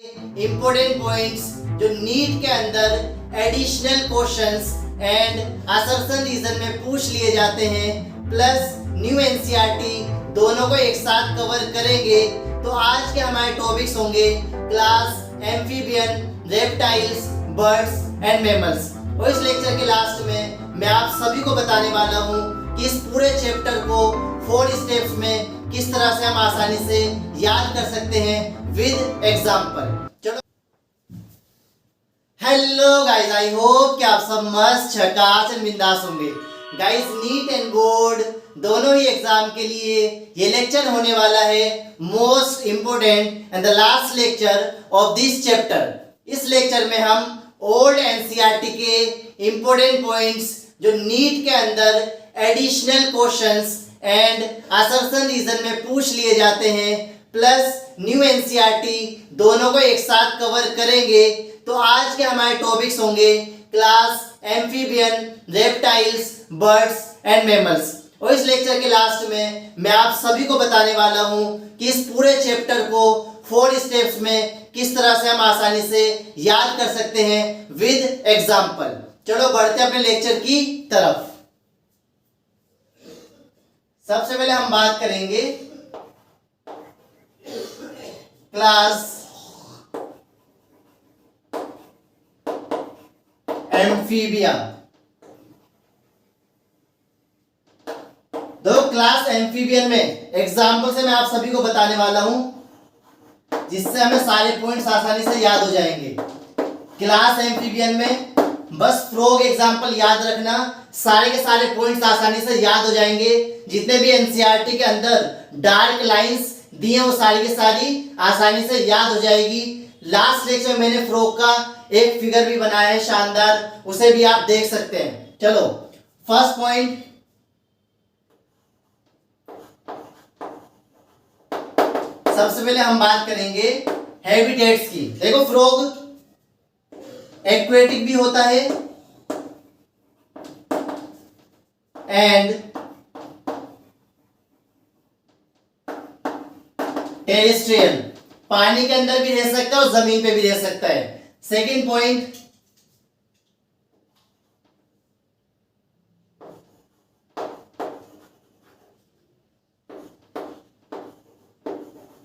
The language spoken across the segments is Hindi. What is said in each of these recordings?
इंपॉर्टेंट पॉइंट्स जो नीट के अंदर additional questions and assertion reason में पूछ लिए जाते हैं प्लस न्यू एनसीईआरटी दोनों को एक साथ कवर करेंगे। तो आज के हमारे टॉपिक्स होंगे class amphibian, reptiles, birds and mammals. और इस लेक्चर के लास्ट में मैं आप सभी को बताने वाला हूँ कि इस पूरे चैप्टर को 4 स्टेप्स में किस तरह से हम आसानी से याद कर सकते हैं विद एग्जाम्पल। चलो, हेलो गाइस, आई होप कि आप सब मस्त झकास एंड बिंदास होंगे। गाइस, नीट एंड बोर्ड दोनों ही एग्जाम के लिए ये लेक्चर होने वाला है most important and the last lecture of this chapter. इस लेक्चर में हम ओल्ड एनसीईआरटी के इंपोर्टेंट पॉइंट्स जो नीट के अंदर additional questions and assertion reason में पूछ लिए जाते हैं प्लस न्यू एनसीईआरटी दोनों को एक साथ कवर करेंगे। तो आज के हमारे टॉपिक्स होंगे class amphibian, reptiles, birds and mammals. और इस लेक्चर के लास्ट में मैं आप सभी को बताने वाला हूं कि इस पूरे चैप्टर को 4 स्टेप्स में किस तरह से हम आसानी से याद कर सकते हैं विद एग्जाम्पल। चलो बढ़ते हैं अपने लेक्चर की तरफ। सबसे पहले हम बात करेंगे क्लास एम्फीबिया। दो क्लास एम्फीबियन में एग्जाम्पल से मैं आप सभी को बताने वाला हूं जिससे हमें सारे पॉइंट्स आसानी से याद हो जाएंगे। क्लास एम्फीबियन में बस फ्रॉग एग्जाम्पल याद रखना, सारे के सारे पॉइंट्स आसानी से याद हो जाएंगे। जितने भी एनसीईआरटी के अंदर डार्क लाइंस दिए वो सारी की सारी आसानी से याद हो जाएगी। लास्ट लेक्चर में मैंने फ्रॉग का एक फिगर भी बनाया है शानदार, उसे भी आप देख सकते हैं। चलो, फर्स्ट पॉइंट, सबसे पहले हम बात करेंगे हैबिटेट्स की। देखो, फ्रॉग एक्वेटिक भी होता है एंड टेरेस्ट्रियल, पानी के अंदर भी रह सकता है और जमीन पे भी रह सकता है। Second point,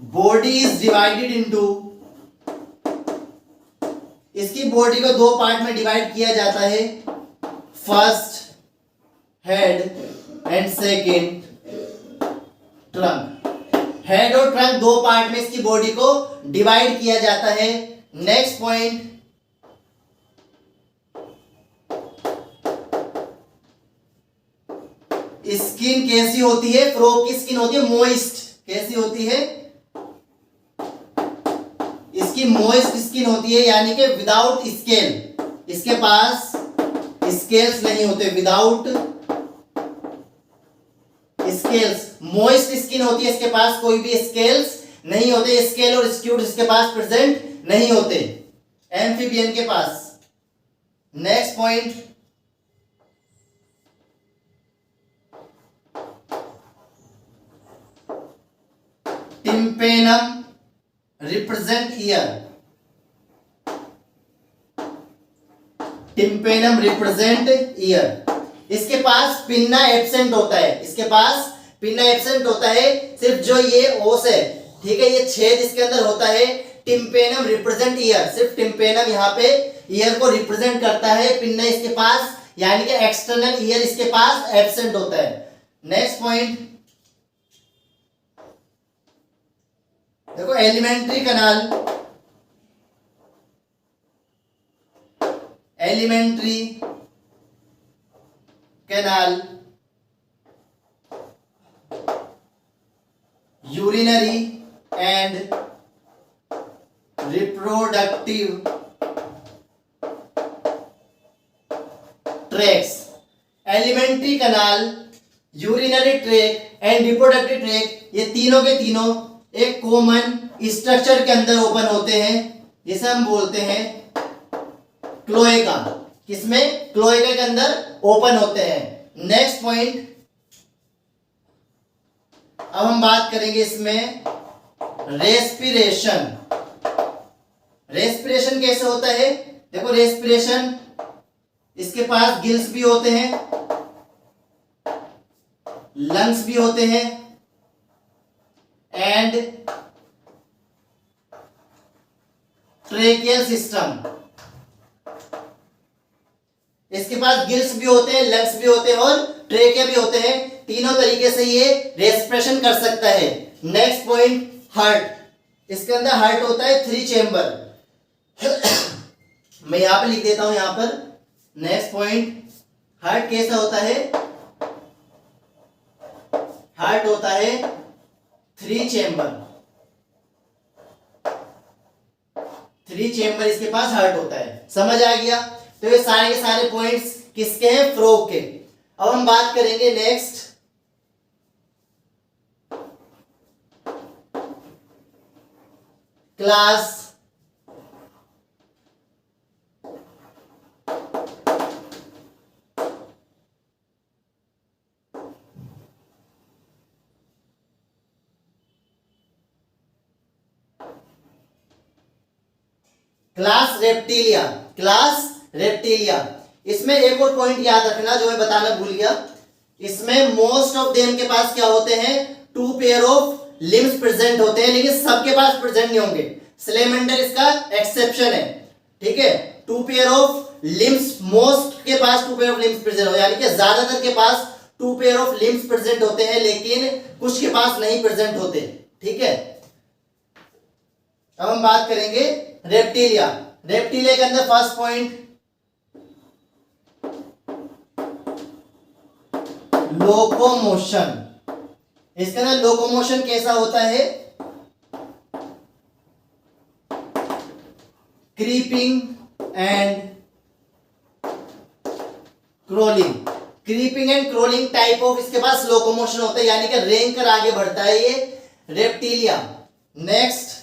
body is divided into, इसकी बॉडी को 2 पार्ट में डिवाइड किया जाता है, first head and second trunk. Head और ट्रंक 2 पार्ट में इसकी बॉडी को डिवाइड किया जाता है। नेक्स्ट पॉइंट, स्किन कैसी होती है? फ्रॉग की स्किन होती है मॉइस्ट। कैसी होती है? इसकी मॉइस्ट स्किन होती है, यानी कि विदाउट स्केल। इसके पास स्केल्स नहीं होते, विदाउट स्केल्स। मॉइस्ट स्किन होती है, इसके पास कोई भी स्केल्स नहीं होते। स्केल और स्क्यूड इसके पास प्रेजेंट नहीं होते एम्फीबियन के पास। Next point, tympanum represent ear. Tympanum represent ear. इसके पास पिन्ना एब्सेंट होता है, इसके पास पिन्ना एब्सेंट होता है, सिर्फ जो ये ओस है, ठीक है, ये छेद इसके अंदर होता है। टिम्पेनम रिप्रेजेंट ईयर, सिर्फ टिम्पेनम यहाँ पे ईयर को रिप्रेजेंट करता है, पिन्ना इसके पास यानी कि एक्सटर्नल ईयर इसके पास एब्सेंट होता है। नेक्स्ट पॉइंट, देखो, alimentary canal. Alimentary canal, urinary and reproductive tracks. Alimentary canal, urinary track and reproductive tract, ये तीनों के तीनों एक कॉमन स्ट्रक्चर के अंदर ओपन होते हैं, जिसे हम बोलते हैं क्लोएका। किसमें? क्लोएका के अंदर ओपन होते हैं। नेक्स्ट पॉइंट, अब हम बात करेंगे इसमें रेस्पिरेशन। रेस्पिरेशन कैसे होता है? देखो रेस्पिरेशन, इसके पास गिल्स भी होते हैं, लंग्स भी होते हैं एंड ट्रेकियल सिस्टम। इसके पास गिल्स भी होते हैं, लंग्स भी होते हैं और ट्रेकिया भी होते हैं। तीनों तरीके से ये रेस्पिरेशन कर सकता है। Next point, heart. इसके अंदर हार्ट होता है 3 चेंबर। मैं यहां पे लिख देता हूं यहां पर। नेक्स्ट पॉइंट, हार्ट कैसा होता है? हार्ट होता है 3 चेंबर। 3 चेंबर इसके पास हार्ट होता है। समझ आ गया? तो ये सारे के सारे पॉइंट्स किसके हैं? फ्रॉग के। अब हम बात करेंगे next class class reptilia. Class reptilia. इसमें एक और पॉइंट याद रखना जो मैं बताना भूल गया। इसमें मोस्ट ऑफ देम के पास क्या होते हैं? 2 पेयर ऑफ लिम्स प्रेजेंट होते हैं, लेकिन सबके पास प्रेजेंट नहीं होंगे। स्लेमेंडर इसका एक्सेप्शन है, ठीक है। 2 पेयर ऑफ लिम्स, मोस्ट के पास 2 पेयर ऑफ लिम्स प्रेजेंट हो, यानी कि ज्यादातर के पास 2 पेयर ऑफ लिम्स प्रेजेंट होते हैं, लेकिन कुछ के पास नहीं प्रेजेंट होते, ठीक है। अब हम बात करेंगे रेप्टिलिया। रेप्टिलिया के अंदर फर्स्ट पॉइंट, लोकोमोशन। इसके अंदर लोकोमोशन कैसा होता है? Creeping and crawling. Creeping and crawling type of इसके पास लोकोमोशन होता है, यानी कि रेंग कर आगे बढ़ता है ये reptilia. Next,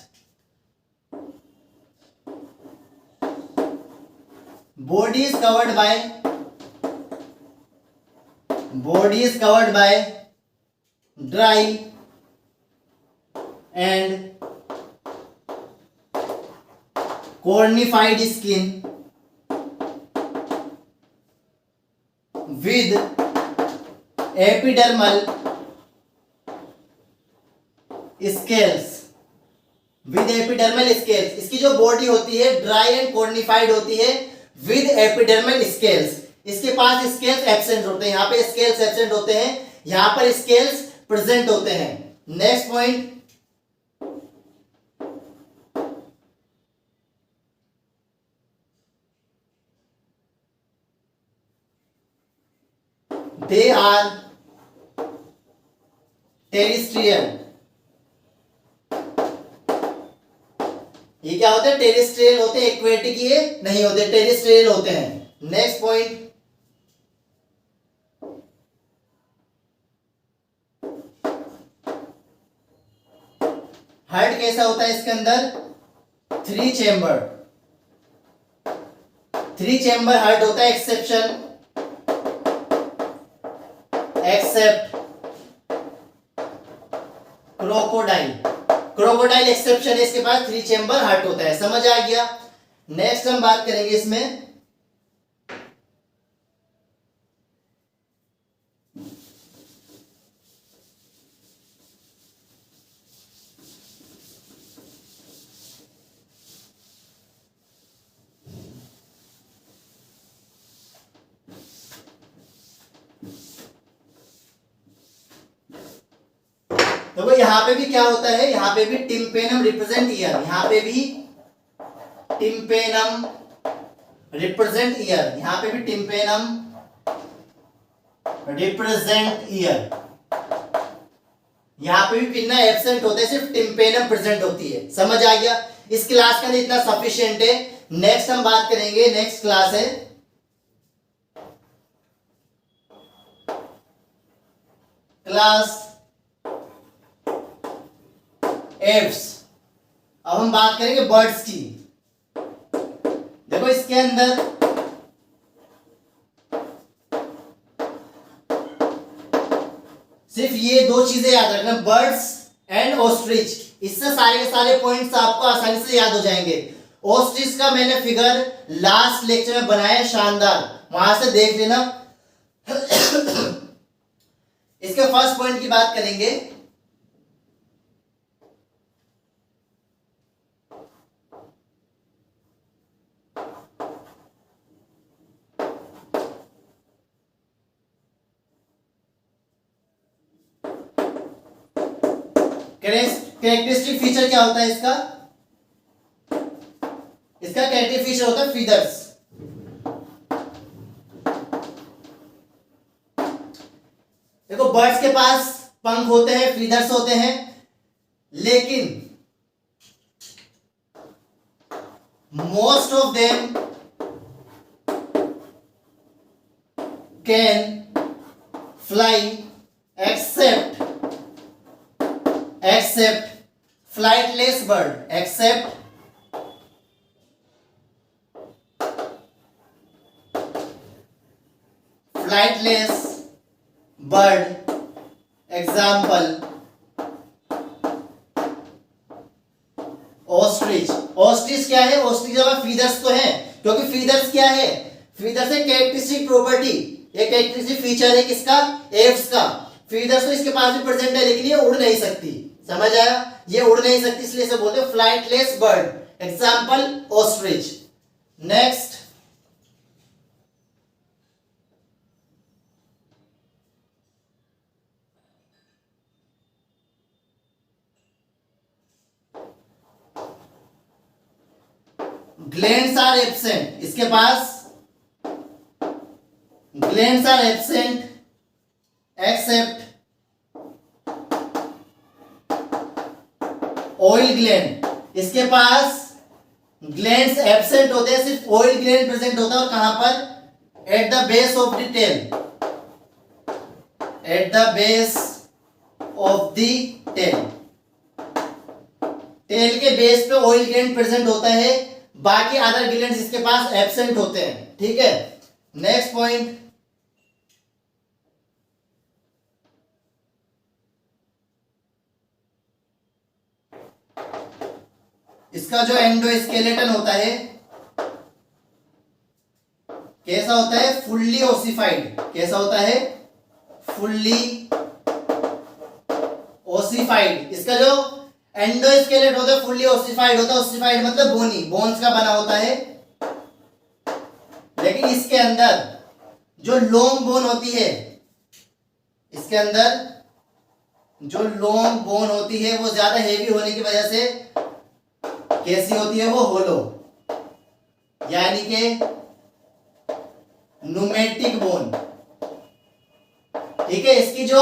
body is covered by dry and cornified skin with epidermal scales। With epidermal scales. इसकी जो बॉडी होती है ड्राई एंड कॉर्निफाइड होती है विद एपिडर्मल स्केल्स। इसके पास स्केल्स एब्सेंट होते हैं, यहां पे स्केल्स एब्सेंट होते हैं, यहां पर स्केल्स प्रेजेंट होते हैं। Next point, they are terrestrial. ये क्या होते हैं? टेरिस्ट्रियल होते हैं, एक्वेटिक ये नहीं होते, टेरिस्ट्रियल होते हैं। नेक्स्ट पॉइंट, हार्ट कैसा होता है? इसके अंदर 3 चेंबर। 3 चेंबर हार्ट होता है, एक्सेप्ट क्रोकोडाइल। क्रोकोडाइल एक्सेप्शन है, इसके पास 3 चेंबर हार्ट होता है। समझ आ गया? नेक्स्ट हम बात करेंगे इसमें तो यहां पे भी क्या होता है? यहां पे भी टिम्पेनम रिप्रेजेंट ईयर। यहां पे भी टिम्पेनम रिप्रेजेंट ईयर। यहां पे भी टिम्पेनम रिप्रेजेंट ईयर। यहां पे भी पिन्ना एब्सेंट होते हैं, सिर्फ टिम्पेनम प्रेजेंट होती है। समझ आ गया? इस क्लास के अंदर इतना सफिशिएंट है। नेक्स्ट हम बात करेंगे, नेक्स्ट क्लास है क्लास एव्स। अब हम बात करेंगे बर्ड्स की। देखो इसके अंदर सिर्फ ये 2 चीजें याद रखना, बर्ड्स एंड ऑस्ट्रिच। इससे सारे के सारे पॉइंट्स आपको आसानी से याद हो जाएंगे। ओस्ट्रिच का मैंने फिगर लास्ट लेक्चर में बनाया है, शानदार, वहां से देख लेना। इसके फर्स्ट पॉइंट की बात करेंगे। कैरेक्टरिस्टिक फीचर क्या होता है इसका? इसका कैरेक्टरिस्टिक फीचर होता है फीदर्स। देखो बर्ड्स के पास पंख होते हैं, फीदर्स होते हैं, लेकिन most of them can fly except flightless bird, except flightless bird, example ostrich। ostrich क्या है? ostrich जब फीदर्स तो है, क्योंकि फीदर्स क्या है? फीदर्स है कैरेक्टरिस्टिक प्रॉपर्टी, ये कैरेक्टरिस्टिक फीचर है किसका? एव्स का। फीदर्स तो इसके पास भी प्रेजेंट है, लेकिन ये उड़ नहीं सकती, समझ आया? ये उड़ नहीं सकती, इसलिए इसे बोलते हैं flightless bird, example ostrich. Next, glands are absent, इसके पास glands are absent except oil gland. इसके पास ग्लैंड्स एब्सेंट होते हैं, सिर्फ ऑयल ग्लैंड प्रेजेंट होता है। और कहां पर? At the base of the tail, at the base of the tail, tail के बेस पे ऑयल ग्लैंड प्रेजेंट होता है, बाकी अदर ग्लैंड्स इसके पास एब्सेंट होते हैं, ठीक है। नेक्स्ट पॉइंट, इसका जो एंडोस्केलेटन होता है कैसा होता है? Fully ossified. कैसा होता है? Fully ossified. इसका जो एंडोस्केलेट होता है फुल्ली ओसिफाइड होता है। ओसिफाइड मतलब बोनी, बोन्स का बना होता है, लेकिन इसके अंदर जो लॉन्ग बोन होती है, इसके अंदर जो लॉन्ग बोन होती है वो ज्यादा हेवी होने की वजह से कैसी होती है? वो होलो, यानी कि न्यूमेटिक बोन, ठीक है। इसकी जो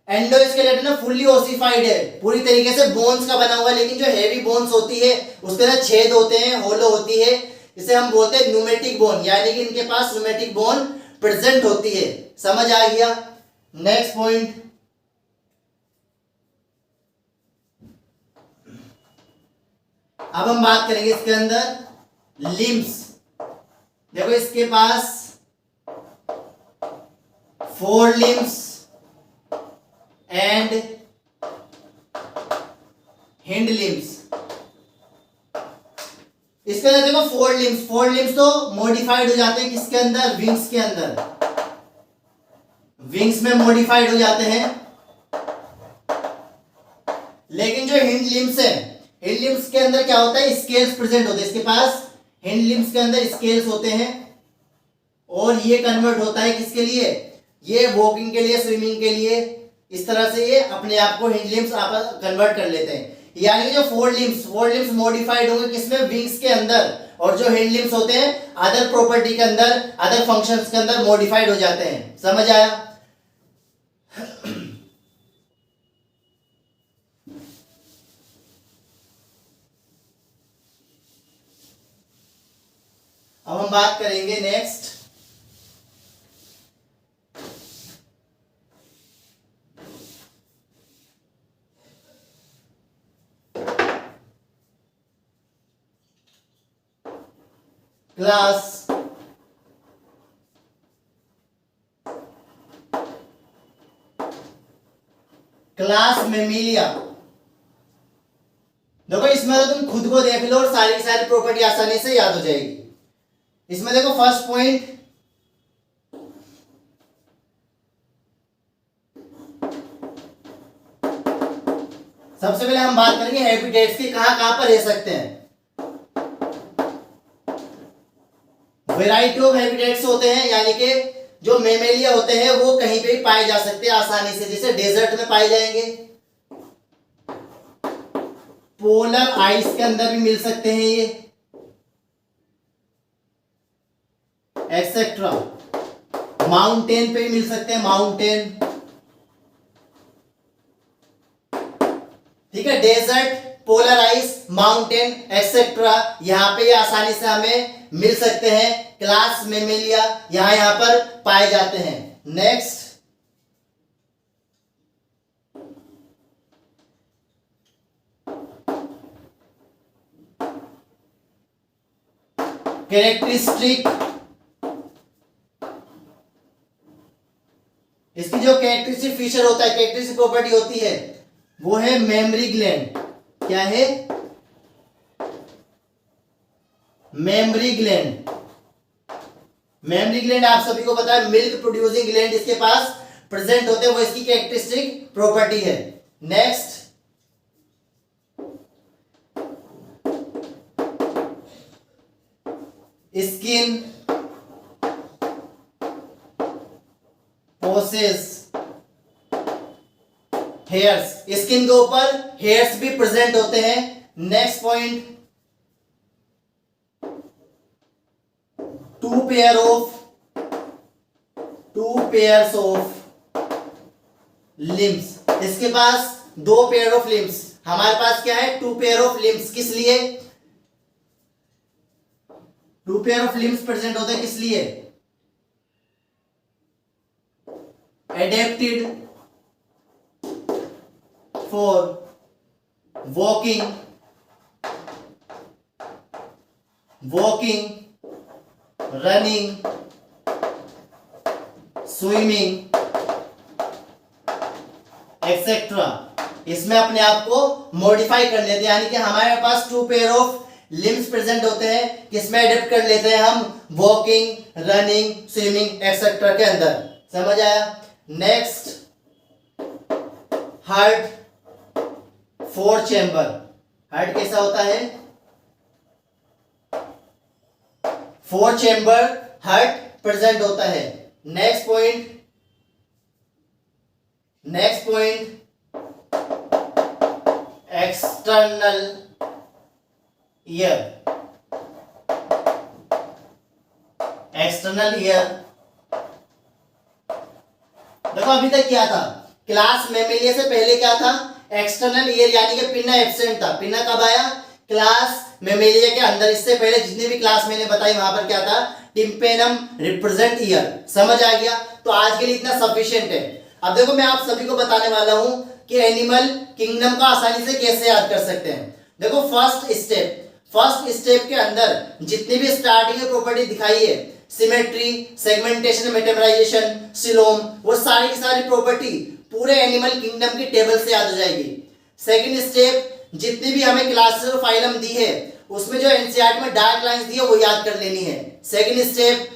एंडोस्केलेटन है फुल्ली ओसिफाइड है, पूरी तरीके से बोन्स का बना हुआ है, लेकिन जो हेवी बोन्स होती है उसके अंदर छेद होते हैं, होलो होती है, इसे हम बोलते हैं न्यूमेटिक बोन, यानी कि इनके पास न्यूमेटिक बोन प्रेजेंट होती है। समझ आ गया? नेक्स्ट पॉइंट, अब हम बात करेंगे इसके अंदर लिम्स। देखो इसके पास 4 लिम्स एंड हिंड लिम्स। इसके अंदर देखो 4 लिम्स, 4 लिम्स तो मॉडिफाइड हो जाते हैं किसके अंदर? विंग्स के अंदर, विंग्स में मॉडिफाइड हो जाते हैं। लेकिन जो हिंड लिम्स है, हिंड लिम्स के अंदर क्या होता है? स्केल्स प्रेजेंट होते हैं। इसके पास हिंड लिम्स के अंदर स्केल्स होते हैं, और ये कन्वर्ट होता है किसके लिए? ये वॉकिंग के लिए, स्विमिंग के लिए, इस तरह से ये अपने आप को हिंड लिम्स कन्वर्ट कर लेते हैं। यानी जो 4 लिम्स मॉडिफाइड होंगे किसमें? विंग्स के अंदर, और जो हिंड लिम्स होते हैं अदर प्रॉपर्टी के अंदर, अदर फंक्शंस के अंदर मॉडिफाइड हो जाते हैं। समझ आया? अब हम बात करेंगे नेक्स्ट, क्लास मेमिलिया। देखो इसमें तो तुम खुद को देख लो और सारी की सारी प्रॉपर्टी आसानी से याद हो जाएगी। इसमें देखो फर्स्ट पॉइंट, सबसे पहले हम बात करेंगे हैबिटेट्स की, कहां कहां पर रह सकते हैं। वैरायटी ऑफ हैबिटेट्स होते हैं, यानी कि जो मेमेलिया होते हैं वो कहीं पे भी पाए जा सकते हैं आसानी से, जैसे डेजर्ट में पाए जाएंगे, पोलर आइस के अंदर भी मिल सकते हैं ये, एक्सेट्रा। माउंटेन पे भी मिल सकते हैं, माउंटेन, ठीक है। Desert, polar ice, mountain etcetera, यहां पे ये आसानी से हमें मिल सकते हैं। क्लास मेमेलिया यहां पर पाए जाते हैं। नेक्स्ट, कैरेक्टरिस्टिक, इसकी जो कैरेक्टरिस्टिक फीचर होता है, कैरेक्टरिस्टिक प्रॉपर्टी होती है, वो है मेमोरी ग्लैंड। क्या है? Memory gland. मेमोरी ग्लैंड आप सभी को पता है, मिल्क प्रोड्यूसिंग ग्लैंड इसके पास प्रेजेंट होते हैं, वो इसकी कैरेक्टरिस्टिक प्रॉपर्टी है। Next, skin possess hairs, skin के ऊपर हेयर्स भी प्रेजेंट होते हैं। Next point, two pairs of limbs, इसके पास दो पेयर ऑफ लिम्स। हमारे पास क्या है? Two pair of limbs. किस लिए two pair of limbs present होते हैं? किस लिए? Adapted for walking, running, swimming etcetera. इसमें अपने आप को मॉडिफाई कर लेते हैं, यानी कि हमारे पास two pair of limbs present होते हैं, किसमें एडेप्ट कर लेते हैं हम? वॉकिंग, रनिंग, स्विमिंग एक्सेट्रा के अंदर। समझ आया? Next, heart, four chamber. Heart कैसा होता है? फोर चैम्बर हार्ट प्रेजेंट होता है। Next point, external ear. देखो अभी तक क्या था? क्लास मेमेलिया से पहले क्या था? एक्सटर्नल ईयर, यानी कि पिन्ना एब्सेंट था। पिन्ना कब आया? क्लास मेमेलिया के अंदर। इससे पहले जितनी भी क्लास मैंने बताई वहां पर क्या था? Tympanum represent year. समझ आ गया? तो आज के लिए इतना सफिशिएंट है। अब देखो मैं आप सभी को बताने वाला हूं कि एनिमल किंगडम को आसानी से कैसे याद कर सकते हैं। देखो फर्स्ट स्टेप के अंदर जितनी भी स्टार्टिंग में प्रॉपर्टी दिखाई है, सिमेट्री, सेगमेंटेशन, मेटामराइजेशन, सिलोम, वो सारी की सारी प्रॉपर्टी पूरे एनिमल किंगडम की टेबल से याद हो जाएगी। सेकंड स्टेप, जितनी भी हमें क्लासेस और फाइलम दी है उसमें जो एनसीईआरटी में डार्क लाइंस दी है वो याद कर लेनी है। Second step.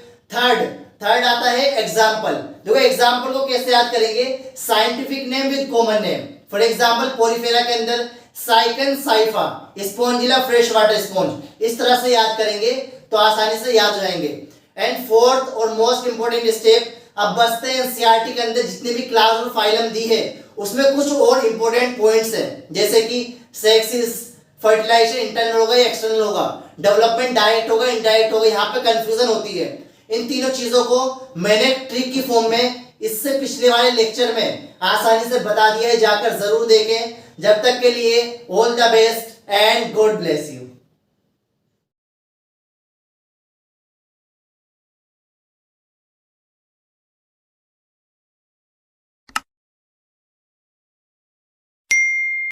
थर्ड आता है एग्जाम्पल। देखो एग्जाम्पल को कैसे याद करेंगे? Scientific name with common name. For example Porifera के अंदर Sycon Scypha, Spongilla fresh water sponge, इस तरह से याद करेंगे तो आसानी से याद हो जाएंगे। एंड फोर्थ और मोस्ट इंपोर्टेंट स्टेप, अब बचते हैं एनसीईआरटी के अंदर जितनी भी क्लास और फाइलम दी है उसमें कुछ और इंपोर्टेंट पॉइंट्स हैं, जैसे कि सेक्सिस, फर्टिलाइजेशन इंटरनल होगा या एक्सटर्नल होगा, डेवलपमेंट डायरेक्ट होगा इनडायरेक्ट होगा, यहाँ पे कंफ्यूजन होती है। इन तीनों चीजों को मैंने ट्रिक की फॉर्म में इससे पिछले वाले लेक्चर में आसानी से बता दिया है, जाकर जरूर देखें। जब तक के लिए all the best and God bless you.